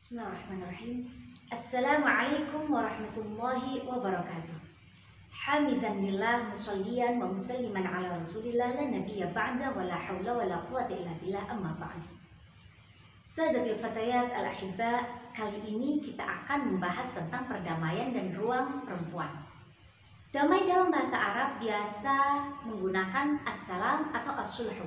Bismillahirrahmanirrahim. Assalamualaikum warahmatullahi wabarakatuh. Hamidan lillah musalliyan wa musalliman ala rasulillah la nabiyya ba'da wa la hawla wa la quwwata illa billah amma ba'd. Sadatul fatayat al-ahibba, kali ini kita akan membahas tentang perdamaian dan ruang perempuan. Damai dalam bahasa Arab biasa menggunakan as-salam atau as-sulhu.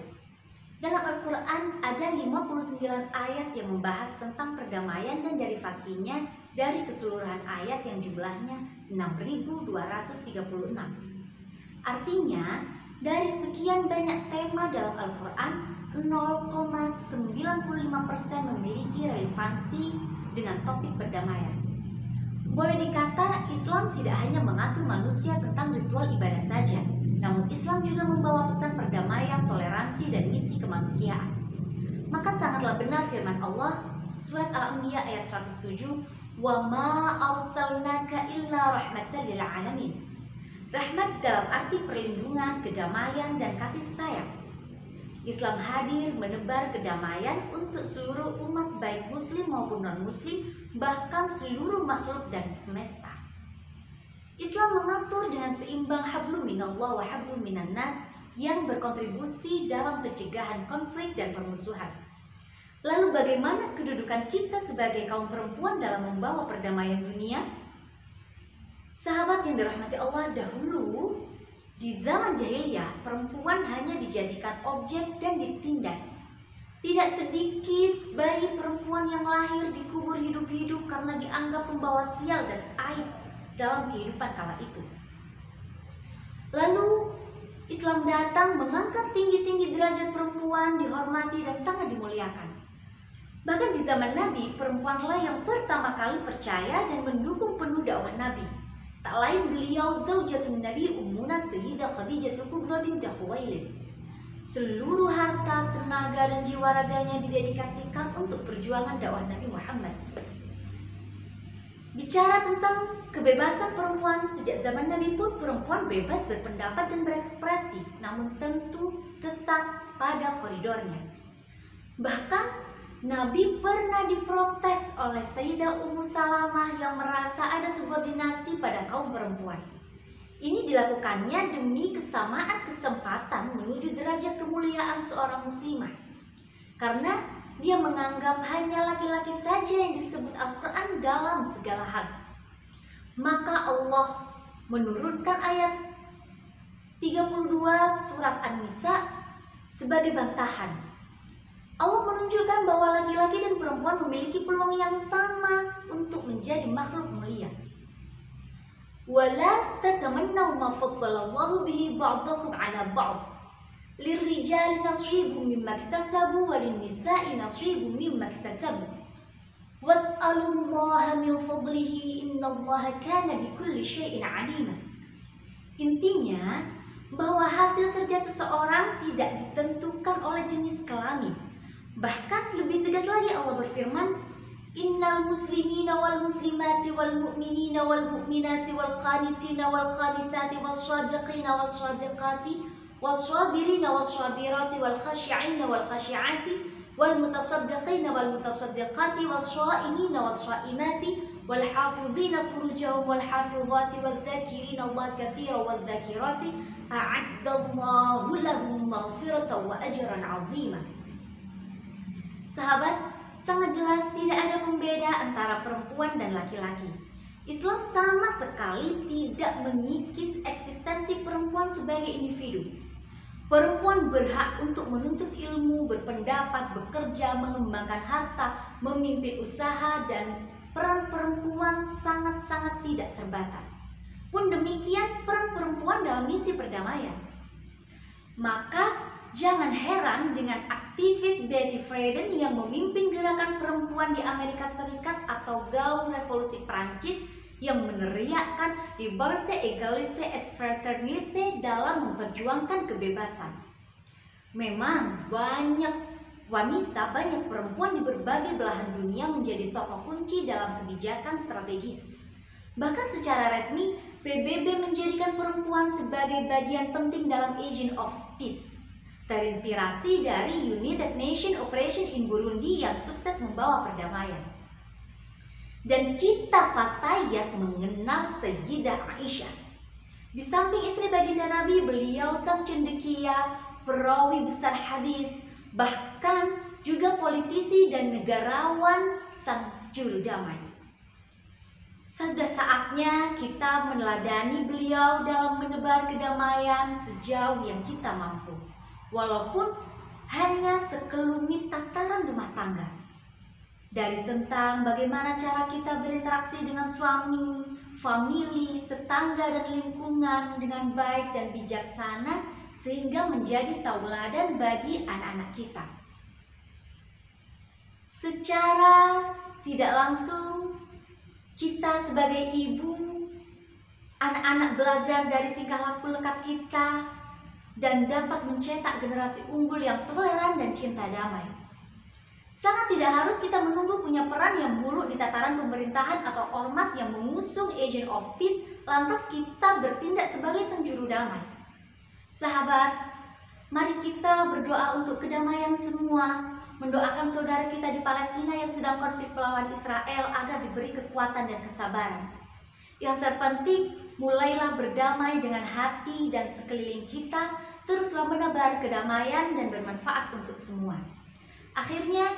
Dalam Al-Quran ada 59 ayat yang membahas tentang perdamaian dan derivasinya dari keseluruhan ayat yang jumlahnya 6.236. Artinya, dari sekian banyak tema dalam Al-Quran, 0,95% memiliki relevansi dengan topik perdamaian. Boleh dikata Islam tidak hanya mengatur manusia tentang ritual ibadah saja, namun Islam juga membawa pesan perdamaian, toleransi, dan misi kemanusiaan. Maka sangatlah benar firman Allah, surat Al-Anbiya ayat 107, "Wa ma arsalnaka illa rahmatan lil alamin." Rahmat dalam arti perlindungan, kedamaian, dan kasih sayang. Islam hadir menebar kedamaian untuk seluruh umat baik muslim maupun non-muslim, bahkan seluruh makhluk dan semesta. Islam mengatur dengan seimbang hablum minallah wa hablum minan nas yang berkontribusi dalam pencegahan konflik dan permusuhan. Lalu bagaimana kedudukan kita sebagai kaum perempuan dalam membawa perdamaian dunia? Sahabat yang dirahmati Allah, dahulu di zaman jahiliyah perempuan hanya dijadikan objek dan ditindas. Tidak sedikit bayi perempuan yang lahir dikubur hidup-hidup karena dianggap pembawa sial dan aib dalam kehidupan kala itu. Lalu Islam datang mengangkat tinggi-tinggi derajat perempuan, dihormati dan sangat dimuliakan. Bahkan di zaman Nabi, perempuanlah yang pertama kali percaya dan mendukung penuh dakwah Nabi. Tak lain beliau zaujatun Nabi Ummuna Sayyidah Khadijatul Kubra binti Khuwailid. Seluruh harta, tenaga dan jiwa raganya didedikasikan untuk perjuangan dakwah Nabi Muhammad. Bicara tentang kebebasan perempuan, sejak zaman Nabi pun perempuan bebas berpendapat dan berekspresi, namun tentu tetap pada koridornya. Bahkan Nabi pernah diprotes oleh Sayyidah Ummu Salamah yang merasa ada subordinasi pada kaum perempuan. Ini dilakukannya demi kesamaan kesempatan menuju derajat kemuliaan seorang muslimah. Karena dia menganggap hanya laki-laki saja yang disebut Al-Quran dalam segala hal. Maka Allah menurunkan ayat 32 surat An-Nisa sebagai bantahan. Allah menunjukkan bahwa laki-laki dan perempuan memiliki peluang yang sama untuk menjadi makhluk mulia. وَلَا تَتَمَنَّوْا مَا فَضَّلَ اللَّهُ بِهِ بَعْضَكُمْ عَلَى بَعْضٍ لِلرِّجَالِ نَصِيبٌ مِّمَّا اكْتَسَبُوا وَلِلنِّسَاءِ نَصِيبٌ مِّمَّا اكْتَسَبْنَ وَاسْأَلُوا اللَّهَ مِنْ فَضْلِهِ إِنَّ اللَّهَ كَانَ بِكُلِّ شَيْءٍ عَلِيمًا. Intinya, bahwa hasil kerja seseorang tidak ditentukan oleh jenis kelamin. Bahkan lebih tegas lagi Allah berfirman, Innal muslimina wal muslimati wal mu'minina wal mu'minati wal qanitina wal qanitati was shadiqina was shadiqati was sabirina was sabirati wal khashi'ina wal khashi'ati wal mutasaddiqina wal mutasaddiqati was sha'imina was sha'imati wal hafidhina furujahum wal hafidhati wal dhakirina Allah katsira wal dhakirati a'addallahu lahum maghfiratan wa ajran 'azima. Sahabat, sangat jelas tidak ada pembeda antara perempuan dan laki-laki. Islam sama sekali tidak mengikis eksistensi perempuan sebagai individu. Perempuan berhak untuk menuntut ilmu, berpendapat, bekerja, mengembangkan harta, memimpin usaha, dan peran perempuan sangat-sangat tidak terbatas. Pun demikian peran perempuan dalam misi perdamaian. Maka jangan heran dengan aktivis Betty Friedan yang memimpin gerakan perempuan di Amerika Serikat atau Gaung Revolusi Prancis yang meneriakkan Liberté, Égalité et Fraternité dalam memperjuangkan kebebasan. Memang banyak wanita, banyak perempuan di berbagai belahan dunia menjadi tokoh kunci dalam kebijakan strategis. Bahkan secara resmi, PBB menjadikan perempuan sebagai bagian penting dalam Agent of Peace. Terinspirasi dari United Nations Operation in Burundi yang sukses membawa perdamaian. Dan kita Fatayat mengenal Sayyidah Aisyah. Di samping istri baginda Nabi, beliau sang cendekia, perawi besar hadis, bahkan juga politisi dan negarawan sang juru damai. Sudah saatnya kita meneladani beliau dalam menebar kedamaian sejauh yang kita mampu, walaupun hanya sekelumit tataran rumah tangga. Dari tentang bagaimana cara kita berinteraksi dengan suami, famili, tetangga, dan lingkungan dengan baik dan bijaksana sehingga menjadi tauladan bagi anak-anak kita. Secara tidak langsung, kita sebagai ibu, anak-anak belajar dari tingkah laku lekat kita dan dapat mencetak generasi unggul yang toleran dan cinta damai. Sangat tidak harus kita menunggu punya peran yang buruk di tataran pemerintahan atau ormas yang mengusung agent of peace, lantas kita bertindak sebagai sang juru damai. Sahabat, mari kita berdoa untuk kedamaian semua, mendoakan saudara kita di Palestina yang sedang konflik melawan Israel agar diberi kekuatan dan kesabaran. Yang terpenting, mulailah berdamai dengan hati dan sekeliling kita, teruslah menebar kedamaian dan bermanfaat untuk semua. Akhirnya,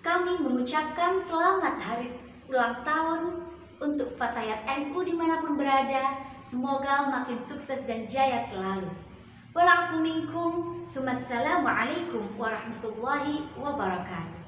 kami mengucapkan selamat hari ulang tahun untuk Fatayat NU dimanapun berada. Semoga makin sukses dan jaya selalu. Wal afu minkum. Wassalamualaikum warahmatullahi wabarakatuh.